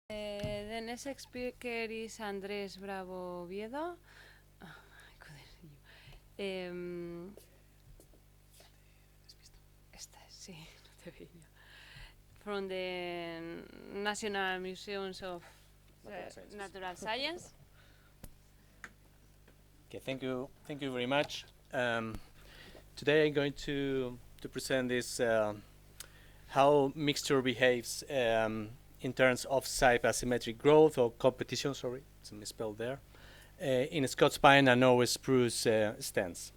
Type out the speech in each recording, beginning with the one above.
The next speaker is Andrés Bravo-Oviedo. Sí, no te veía. From the National Museums of Natural Science. Okay, thank you very much. Today I'm going to present this how mixture behaves in terms of size-asymmetric growth or competition. Sorry, it's misspelled there. In Scots pine and Norway spruce stands.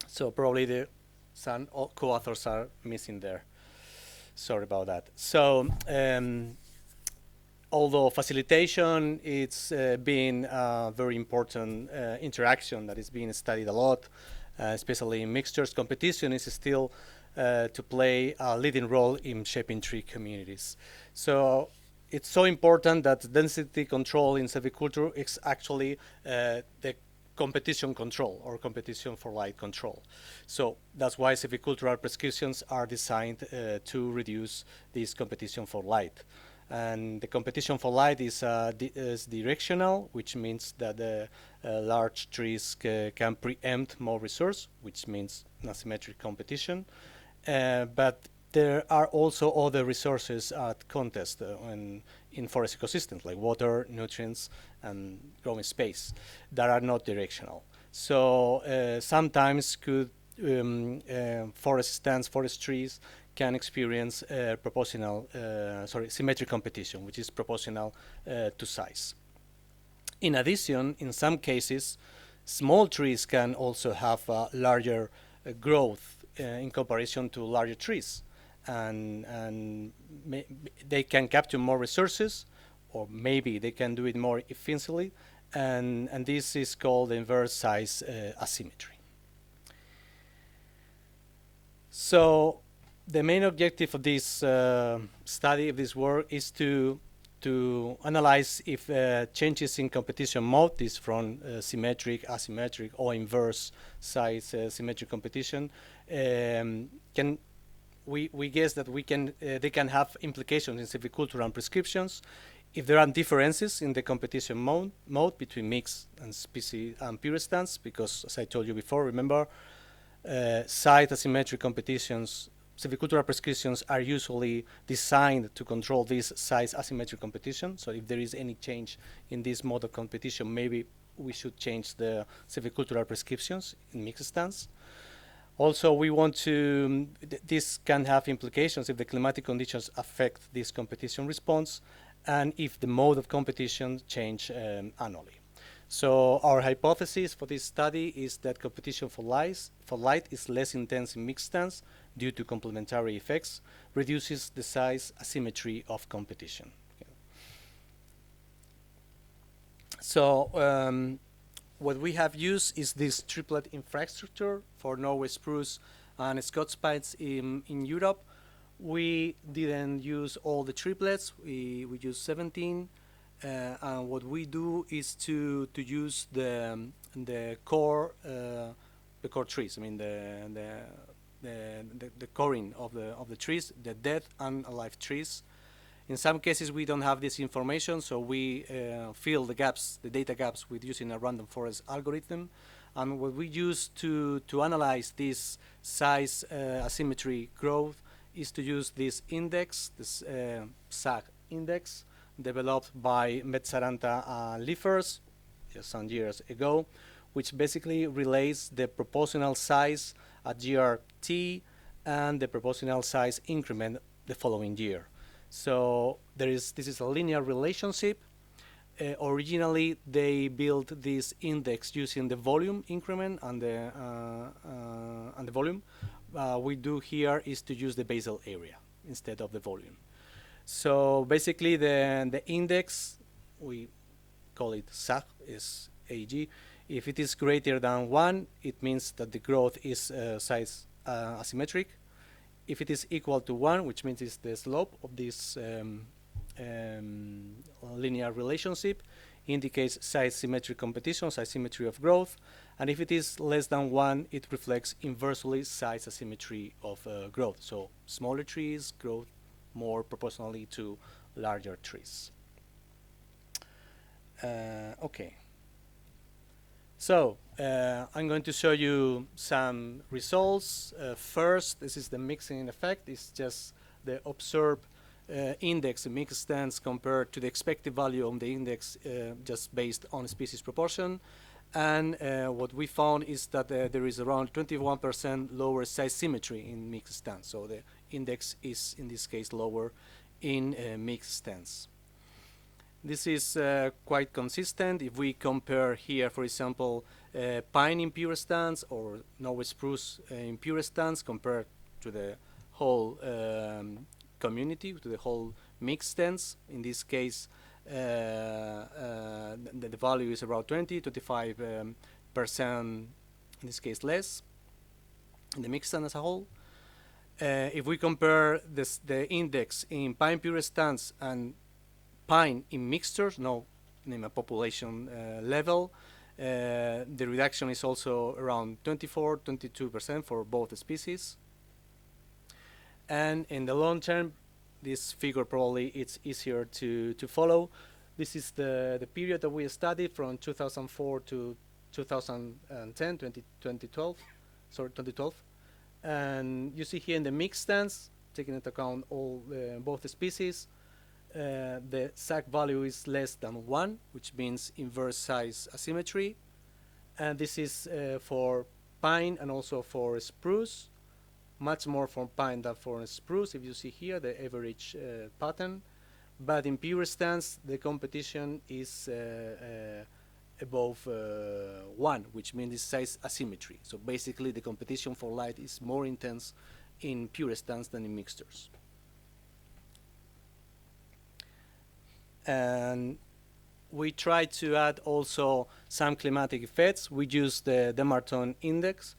So probably some co-authors are missing there. Sorry about that. So although facilitation it's been a very important interaction that is being studied a lot, especially in mixtures, competition is still to play a leading role in shaping tree communities. So it's so important that density control in silviculture is actually the competition control or competition for light control. So that's why silvicultural prescriptions are designed to reduce this competition for light. And the competition for light is directional, which means that the large trees can preempt more resource, which means asymmetric competition. But there are also other resources at contest in forest ecosystems, like water, nutrients, and growing space, that are not directional. So sometimes could forest trees can experience symmetric competition, which is proportional to size. In addition, in some cases, small trees can also have larger growth in comparison to larger trees, and they can capture more resources, or maybe they can do it more efficiently, and this is called inverse size asymmetry. So the main objective of this study, of this work, is to analyze if changes in competition mode, this from symmetric, asymmetric, or inverse size symmetric competition, we guess that they can have implications in silviculture and prescriptions if there are differences in the competition mode between mixed and species and pure stands, because as I told you before, remember, size asymmetric competitions, silvicultural prescriptions are usually designed to control this size asymmetric competition. So if there is any change in this mode of competition, maybe we should change the silvicultural prescriptions in mixed stands. Also, we want to, this can have implications if the climatic conditions affect this competition response and if the mode of competition change annually. So our hypothesis for this study is that competition for light is less intense in mixed stands due to complementary effects, reduces the size asymmetry of competition. Okay. So what we have used is this triplet infrastructure for Norway spruce and Scots pines in Europe. We didn't use all the triplets. We used 17. And what we do is to use the core trees. I mean the coring of the trees, the dead and alive trees. In some cases we don't have this information, so we fill the gaps, the data gaps, with using a random forest algorithm. And what we use to analyze this size asymmetry growth is to use this index, this SAG index, developed by Metzaranta and Liefers some years ago, which basically relates the proportional size at year T and the proportional size increment the following year. So this is a linear relationship. Originally, they built this index using the volume increment and the volume. We do here is to use the basal area instead of the volume. So basically, the index, we call it SAG, is AG. If it is greater than 1, it means that the growth is size asymmetric. If it is equal to 1, which means it's the slope of this linear relationship, indicates size symmetric competition, size symmetry of growth. And if it is less than 1, it reflects inversely size asymmetry of growth. So smaller trees grow more proportionally to larger trees. Okay. So I'm going to show you some results. First, this is the mixing effect. It's just the observed index mix stance compared to the expected value on the index just based on species proportion. And what we found is that there is around 21% lower size symmetry in mixed stance. So the index is, in this case, lower in mixed stance. This is quite consistent. If we compare here, for example, pine in pure stance or Norway spruce in pure stance compared to the whole community, to the whole mixed stance, in this case, the value is around 25%, in this case less, in the mixed stance as a whole. If we compare the index in pine pure stance and pine in mixtures, no, in a population level, the reduction is also around 22% for both species. And in the long term, this figure probably it's easier to follow. This is the period that we studied from 2004 to 2012. And you see here in the mixed stance, taking into account all both the species, the SAC value is less than 1, which means inverse size asymmetry. And this is for pine and also for spruce, much more for pine than for spruce, if you see here the average pattern. But in pure stance, the competition is above 1, which means size asymmetry. So basically, the competition for light is more intense in pure stance than in mixtures. And we try to add also some climatic effects. We use the Demarton index.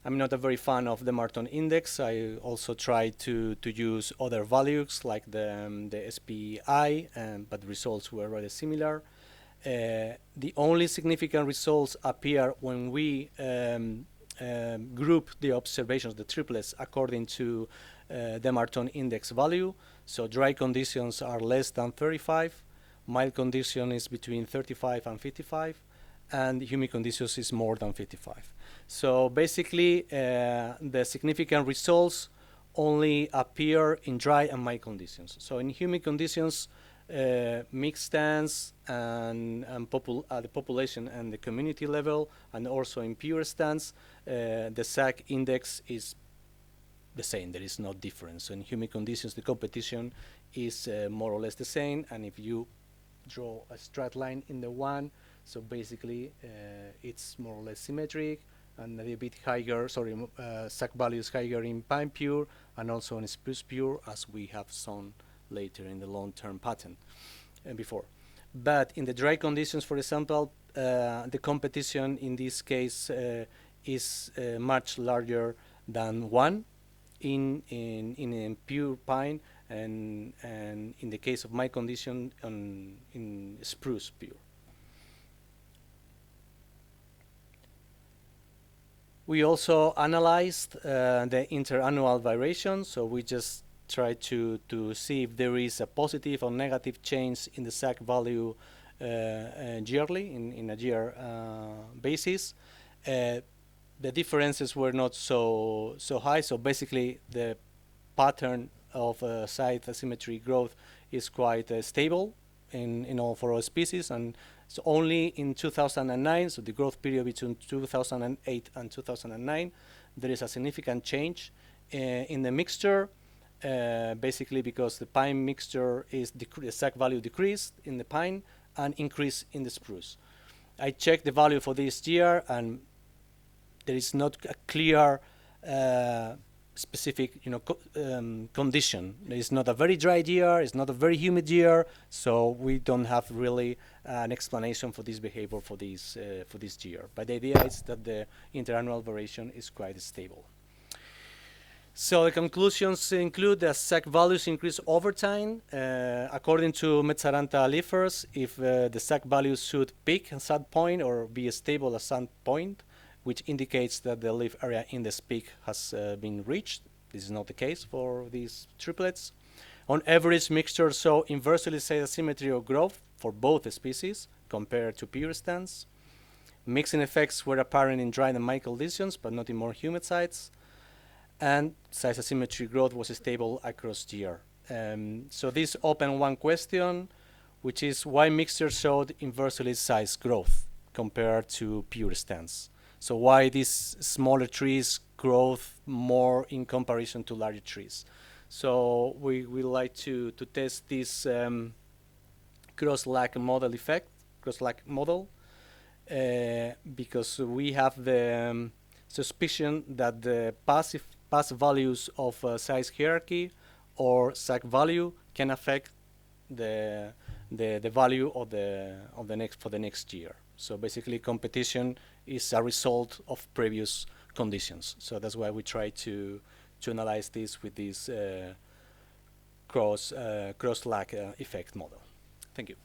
I'm not a very fan of the Demarton index. I also try to use other values like the SPI, but the results were rather similar. The only significant results appear when we group the observations, the triplets, according to Demarton index value. So dry conditions are less than 35, mild condition is between 35 and 55, and humid conditions is more than 55. So basically, the significant results only appear in dry and mild conditions. So in humid conditions, mixed stance and the population and the community level, and also in pure stance, the SAC index is the same. There is no difference. So in humid conditions, the competition is more or less the same. And if you draw a straight line in the one, so basically it's more or less symmetric, and a little bit higher, SAC values higher in pine pure and also in spruce pure, as we have shown later in the long-term pattern before. But in the dry conditions, for example, the competition in this case is much larger than 1 in pure pine, and in the case of my condition in spruce pure. We also analyzed the interannual variation, so we just try to see if there is a positive or negative change in the SAC value yearly, in a year basis. The differences were not so high, so basically the pattern of size asymmetry growth is quite stable in all for all species, and so only in 2009, so the growth period between 2008 and 2009, there is a significant change in the mixture, basically because the pine mixture is the SAC value decreased in the pine and increased in the spruce. I checked the value for this year, and there is not a clear specific condition. It's not a very dry year, it's not a very humid year, so we don't have really an explanation for this behavior for this year. But the idea is that the interannual variation is quite stable. So the conclusions include that SAC values increase over time. According to Mezzaranta leafers, if the SAC values should peak at some point or be stable at some point, which indicates that the leaf area index peak has been reached. This is not the case for these triplets. On average, mixtures show inversely size-asymmetry of growth for both species compared to pure stands. Mixing effects were apparent in dry and mild conditions, but not in more humid sites. And size-asymmetry growth was stable across year. So this opened one question, which is why mixtures showed inversely sized growth compared to pure stands. So why these smaller trees growth more in comparison to larger trees? So we like to test this cross-lag model effect, cross-lag model, because we have the suspicion that the past values of size hierarchy or SAC value can affect the value of the next year. So basically, competition is a result of previous conditions. So that's why we try to analyze this with this cross-lag effect model. Thank you.